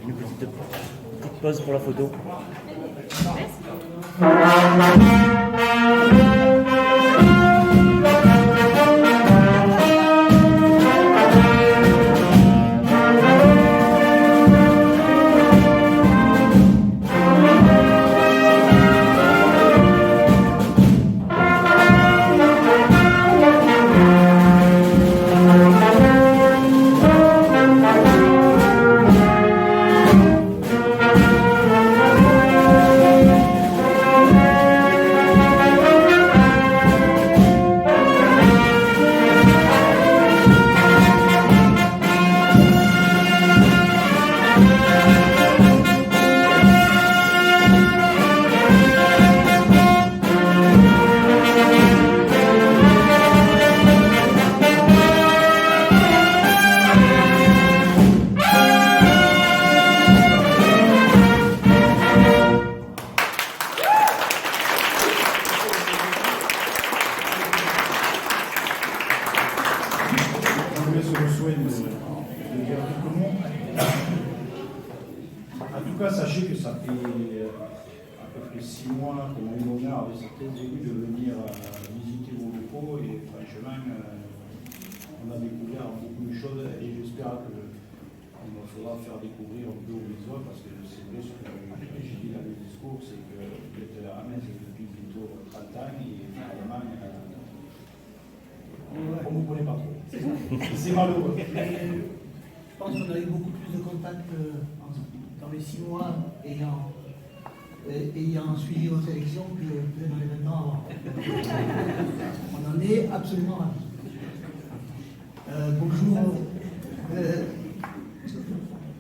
Une petite pause pour la photo. En tout cas, sachez que ça fait à peu près 6 mois que mon honneur avait certains élus de venir visiter vos locaux et franchement, on a découvert beaucoup de choses et j'espère qu'on me fera faire découvrir un peu aux Mésois parce que c'est vrai ce que j'ai dit dans le discours, c'est que vous êtes à Metz depuis bientôt 30 ans et finalement, on ne vous connaît pas trop. C'est malheureux. Je pense qu'on a eu beaucoup plus de contacts dans les 6 mois ayant suivi votre élection que dans l'événement avant. On en est absolument ravis. Bonjour.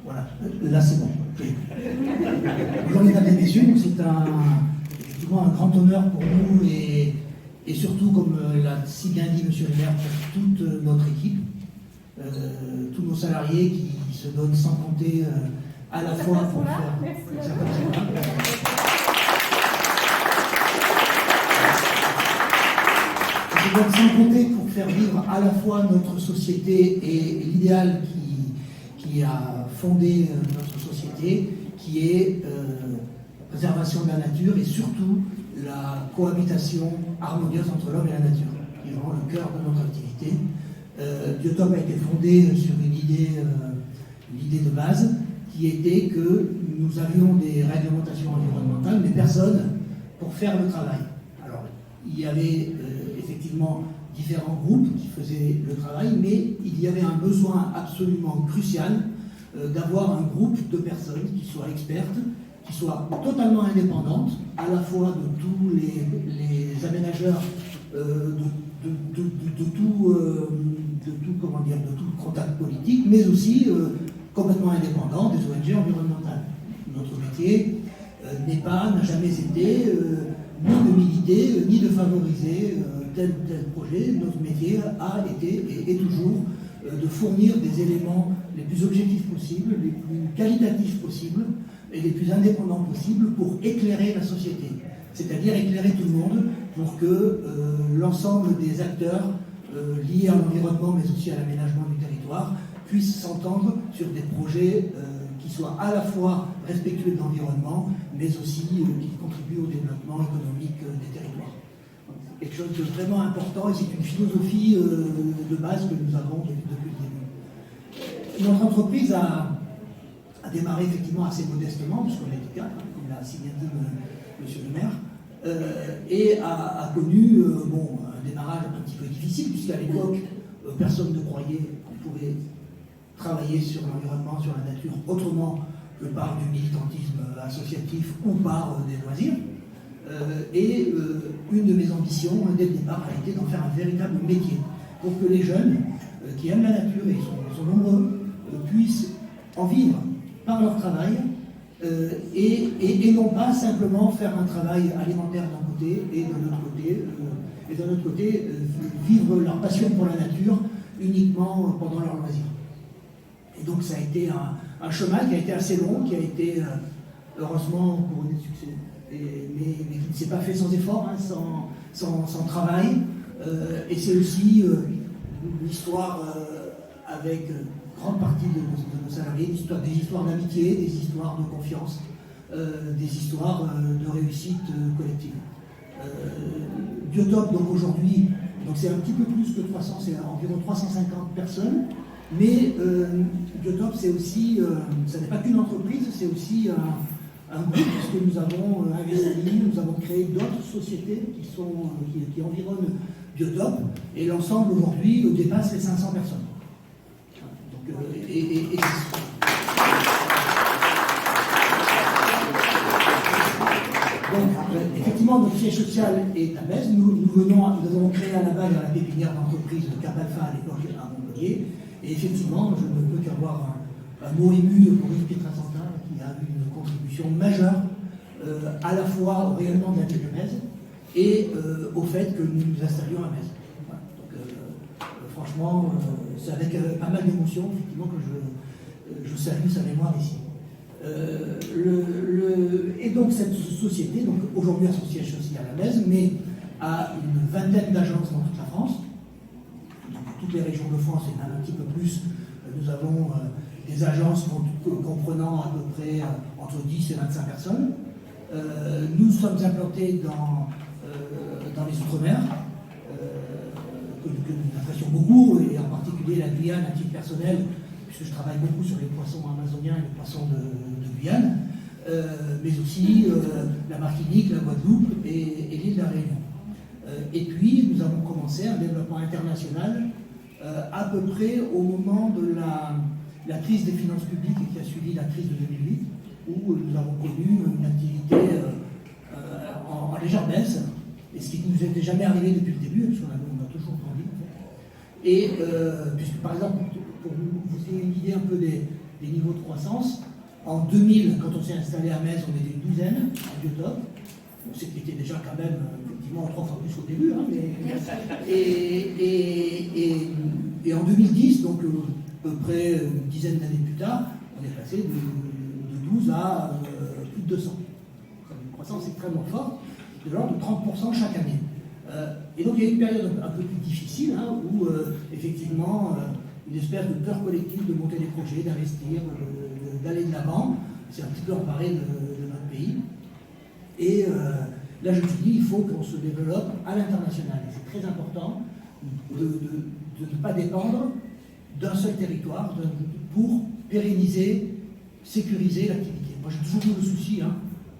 Voilà, là c'est bon. Bonjour mesdames et messieurs, c'est effectivement un grand honneur pour nous et surtout, comme l'a si bien dit M. le maire, pour toute notre équipe. Tous nos salariés qui se donnent sans compter à la fois pour faire... Se donnent sans compter pour faire vivre à la fois notre société et l'idéal qui a fondé notre société, qui est la préservation de la nature et surtout la cohabitation harmonieuse entre l'homme et la nature, qui est vraiment le cœur de notre activité. Biotope a été fondé sur une idée de base qui était que nous avions des réglementations environnementales, mais personne pour faire le travail. Alors, il y avait effectivement différents groupes qui faisaient le travail, mais il y avait un besoin absolument crucial d'avoir un groupe de personnes qui soient expertes, qui soient totalement indépendantes, à la fois de tous les aménageurs, de tout contact politique, mais aussi complètement indépendant des ONG environnementales. Notre métier n'a jamais été ni de militer, ni de favoriser tel ou tel projet. Notre métier a été et est toujours de fournir des éléments les plus objectifs possibles, les plus qualitatifs possibles et les plus indépendants possibles pour éclairer la société. C'est-à-dire éclairer tout le monde pour que l'ensemble des acteurs liés à l'environnement mais aussi à l'aménagement du territoire puissent s'entendre sur des projets qui soient à la fois respectueux de l'environnement mais aussi qui contribuent au développement économique des territoires. C'est quelque chose de vraiment important et c'est une philosophie de base que nous avons depuis le début. Notre entreprise a démarré effectivement assez modestement, puisqu'on était 4, comme l'a si bien dit Monsieur le maire, et a connu un démarrage un petit peu difficile, puisqu'à l'époque, personne ne croyait qu'on pouvait travailler sur l'environnement, sur la nature, autrement que par du militantisme associatif ou par des loisirs. Une de mes ambitions, dès le départ, a été d'en faire un véritable métier, pour que les jeunes qui aiment la nature, et sont nombreux, puissent en vivre par leur travail, et non pas simplement faire un travail alimentaire d'un côté et d'un autre côté, vivre leur passion pour la nature uniquement pendant leur loisir. Et donc ça a été un chemin qui a été assez long, qui a été heureusement couronné de succès, mais qui ne s'est pas fait sans effort, sans travail. Et c'est aussi l'histoire avec grande partie de nos salariés, des histoires d'amitié, des histoires de confiance, des histoires de réussite collective. Biotope, donc aujourd'hui, donc c'est un petit peu plus que 300, c'est environ 350 personnes, mais Biotope, c'est aussi, ça n'est pas qu'une entreprise, c'est aussi un groupe, puisque nous avons investi, nous avons créé d'autres sociétés qui environnent Biotope, et l'ensemble aujourd'hui dépasse les 500 personnes. Donc, donc, effectivement, notre siège social est à Metz. Nous avons créé à la base la pépinière d'entreprise de Cap Alpha à l'époque à Montpellier. Et effectivement, je ne peux qu'avoir un mot ému pour Yves Pietrasanta, qui a eu une contribution majeure à la fois au rayonnement de la ville de Metz et au fait que nous nous installions à Metz. Voilà. Donc, franchement, c'est avec pas mal d'émotions, effectivement, que je salue sa mémoire ici. Et donc cette société, donc aujourd'hui a son siège social à Metz, mais a une vingtaine d'agences dans toute la France, dans toutes les régions de France et même un petit peu plus. Nous avons des agences comprenant à peu près entre 10 et 25 personnes. Nous sommes implantés dans les Outre-mer, que nous apprécions beaucoup, et en particulier la Guyane à titre personnel, puisque je travaille beaucoup sur les poissons amazoniens et les poissons de Guyane, mais aussi la Martinique, la Guadeloupe et l'île de la Réunion. Et puis, nous avons commencé un développement international à peu près au moment de la crise des finances publiques qui a suivi la crise de 2008, où nous avons connu une activité en légère baisse, et ce qui ne nous était jamais arrivé depuis le début, parce qu'on a toujours grandi. Et puisque, par exemple, pour vous ayez une idée un peu des niveaux de croissance, en 2000, quand on s'est installé à Metz, on était une douzaine à Biotope. Ce qui était déjà quand même, effectivement, 3 fois plus au début. Hein, et en 2010, donc à peu près une dizaine d'années plus tard, on est passé de 12 à plus de 200. Une croissance extrêmement forte, de l'ordre de 30% chaque année. Et donc il y a une période un peu plus difficile, hein, où effectivement, une espèce de peur collective de monter des projets, d'investir, d'aller de l'avant, c'est un petit peu emparé de notre pays. Et là, je me suis dit, il faut qu'on se développe à l'international. Et c'est très important de ne pas dépendre d'un seul territoire pour pérenniser, sécuriser l'activité. Moi, j'ai toujours eu le souci, hein,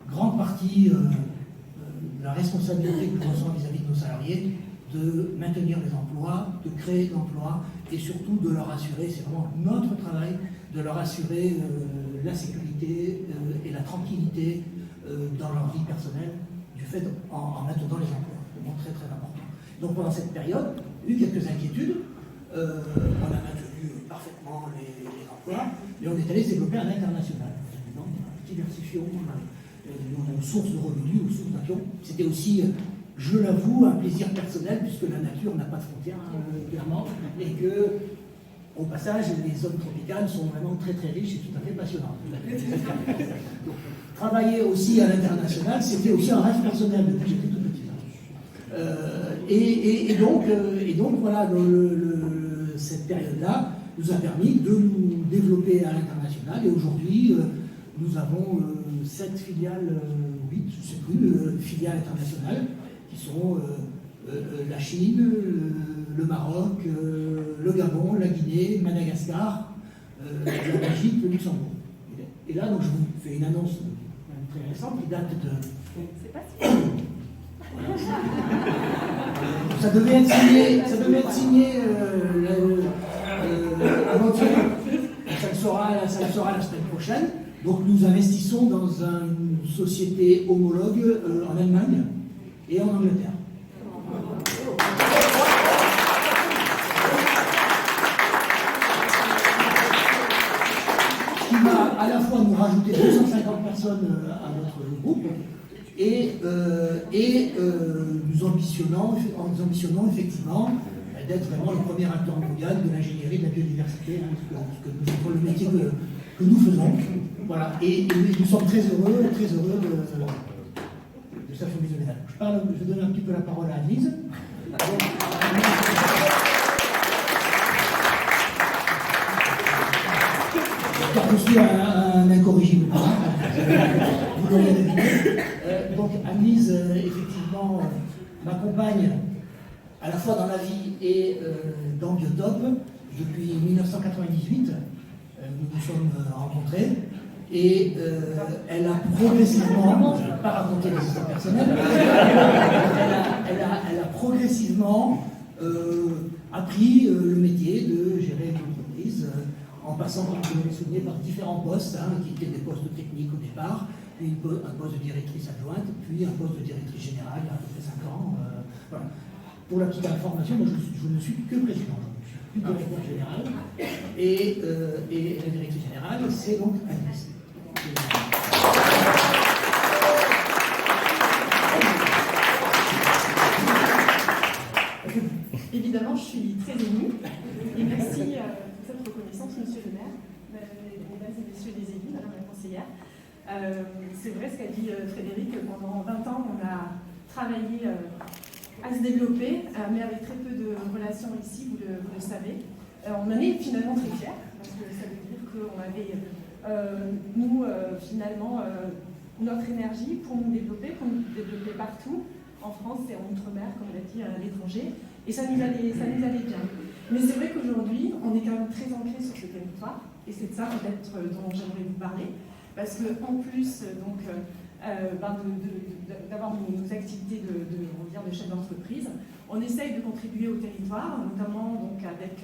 grande partie de la responsabilité que je ressens vis-à-vis de nos salariés, de maintenir les emplois, de créer de l'emploi et surtout de leur assurer, c'est vraiment notre travail, de leur assurer la sécurité et la tranquillité dans leur vie personnelle, du fait en maintenant les emplois. C'est vraiment très très important. Donc pendant cette période, il y a eu quelques inquiétudes. On a maintenu parfaitement les emplois, mais on est allé se développer à l'international. Diversifions nos sources de revenus, nos sources d'action. C'était aussi, je l'avoue, un plaisir personnel, puisque la nature n'a pas de frontières, clairement, et que, au passage, les zones tropicales sont vraiment très très riches et tout à fait passionnantes. Donc, travailler aussi à l'international, c'était aussi un rêve personnel depuis que j'étais tout petit. Et donc voilà, cette période-là nous a permis de nous développer à l'international. Et aujourd'hui, nous avons 7 filiales, 8, je ne sais plus, filiales internationales, qui sont la Chine, le Maroc, le Gabon, la Guinée, Madagascar, la Belgique, le Luxembourg. Et là, donc, je vous fais une annonce très récente qui date de... C'est pas si Voilà. Ça devait être signé avant-hier. Ça le sera la semaine prochaine. Donc nous investissons dans une société homologue en Allemagne et en Angleterre. Ce qui va à la fois nous rajouter 250 personnes à notre groupe et nous ambitionnons effectivement d'être vraiment le premier acteur mondial de l'ingénierie de la biodiversité, hein, ce que le métier que nous faisons. Voilà. Et nous sommes très heureux de cette mise de médaille. Je donne un petit peu la parole à Annelise. car je suis un incorrigible. Vous l'aurez deviné. Donc Anne-Lise, effectivement, m'accompagne à la fois dans la vie et dans Biotope depuis 1998. Nous nous sommes rencontrés et elle a progressivement, je ne vais pas raconter les histoires personnelles, elle a progressivement appris le métier de gérer une entreprise en passant, comme vous l'avez souligné, par différents postes, qui étaient des postes techniques au départ, puis un poste de directrice adjointe, puis un poste de directrice générale il y a à peu près 5 ans. Voilà. Pour la petite information, moi je ne suis que président, je ne suis plus directeur général, et la directrice générale, c'est donc Agnès. Évidemment, je suis très émue et merci pour cette reconnaissance, monsieur le maire, mesdames et messieurs les élus, madame la conseillère. C'est vrai ce qu'a dit Frédéric, pendant 20 ans, on a travaillé à se développer, mais avec très peu de relations ici, vous le savez. On en est finalement très fiers, parce que ça veut dire qu'on avait, finalement, notre énergie pour nous développer partout, en France et en Outre-mer, comme l'a dit, à l'étranger, et ça nous allait bien. Mais c'est vrai qu'aujourd'hui, on est quand même très ancré sur ce territoire, et c'est de ça peut-être dont j'aimerais vous parler, parce qu'en plus d'avoir nos activités de chef d'entreprise, on essaye de contribuer au territoire, notamment donc, avec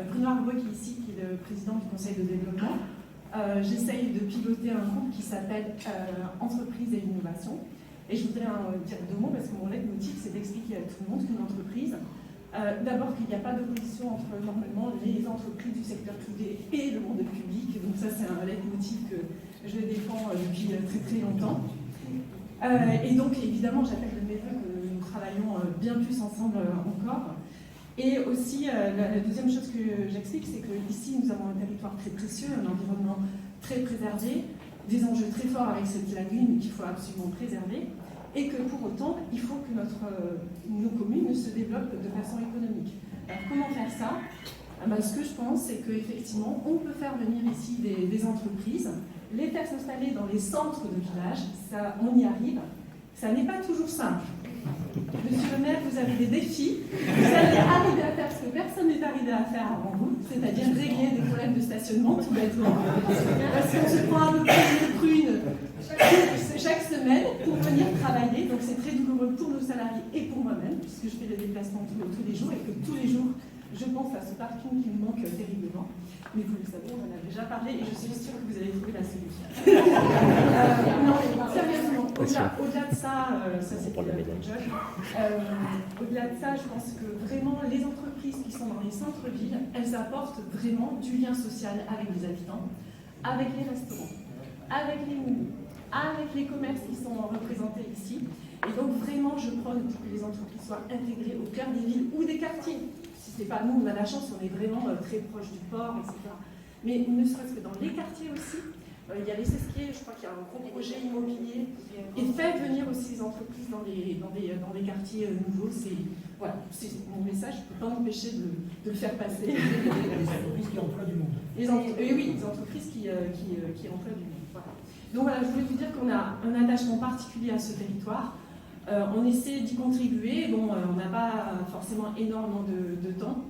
Bruno Arbeux qui est ici, qui est le président du Conseil de développement. J'essaye de piloter un groupe qui s'appelle Entreprise et Innovation. Et je voudrais dire deux mots, parce que mon leitmotiv, c'est d'expliquer à tout le monde qu'une entreprise, d'abord qu'il n'y a pas d'opposition entre normalement les entreprises du secteur privé et le monde public. Donc ça, c'est un leitmotiv que je défends depuis très très longtemps. Et donc, évidemment, j'appelle de mes voeux que nous travaillons bien plus ensemble encore. Et aussi, la deuxième chose que j'explique, c'est qu'ici, nous avons un territoire très précieux, un environnement très préservé, des enjeux très forts avec cette lagune qu'il faut absolument préserver, et que pour autant, il faut que nos communes se développent de façon économique. Alors, comment faire ça ? Ce que je pense, c'est qu'effectivement, on peut faire venir ici des entreprises, les faire s'installer dans les centres de village, ça, on y arrive. Ça n'est pas toujours simple. Monsieur le maire, vous avez des défis, vous allez arriver à faire ce que personne n'est arrivé à faire avant vous, c'est-à-dire régler des problèmes de stationnement tout bêtement. Parce qu'on se prend un peu plus de prunes chaque semaine pour venir travailler, donc c'est très douloureux pour nos salariés et pour moi-même, puisque je fais des déplacements tous les jours et que tous les jours, je pense à ce parking qui me manque terriblement. Mais vous le savez, on en a déjà parlé et je suis sûre que vous allez trouver la solution. Non, sérieusement, au-delà de ça, ça c'est pour la médaille. Au-delà de ça, je pense que vraiment les entreprises qui sont dans les centres-villes, elles apportent vraiment du lien social avec les habitants, avec les restaurants, avec les moulins, avec les commerces qui sont représentés ici. Et donc vraiment, je prône pour que les entreprises soient intégrées au cœur des villes ou des quartiers. Si ce n'est pas nous, on a la chance, on est vraiment très proche du port, etc. Mais ne serait-ce que dans les quartiers aussi, il y a les Sesquiers, je crois qu'il y a un gros projet immobilier. Et faire venir aussi les entreprises dans les quartiers nouveaux, voilà, c'est mon message, je ne peux pas m'empêcher de le faire passer. Les entreprises qui emploient du monde. Oui, les entreprises qui emploient du monde. Voilà. Donc voilà, je voulais vous dire qu'on a un attachement particulier à ce territoire. On essaie d'y contribuer. Bon, on n'a pas forcément énormément de temps,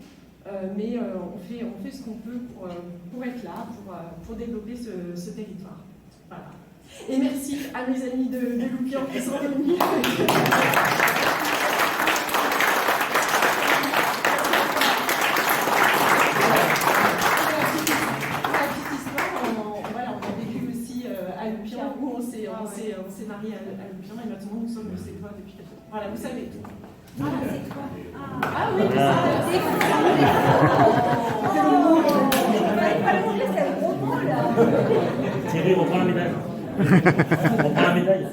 mais on fait ce qu'on peut pour être là, pour développer ce territoire. Voilà. Et merci à mes amis de Loupian qui sont venus. On s'est mariés à Loupian et maintenant nous sommes ses doigts depuis 4 ans. Voilà, vous savez tout. Ah, c'est quoi ? Ah oui, c'est un gros mot là. Thierry, reprends la médaille. Reprends la médaille.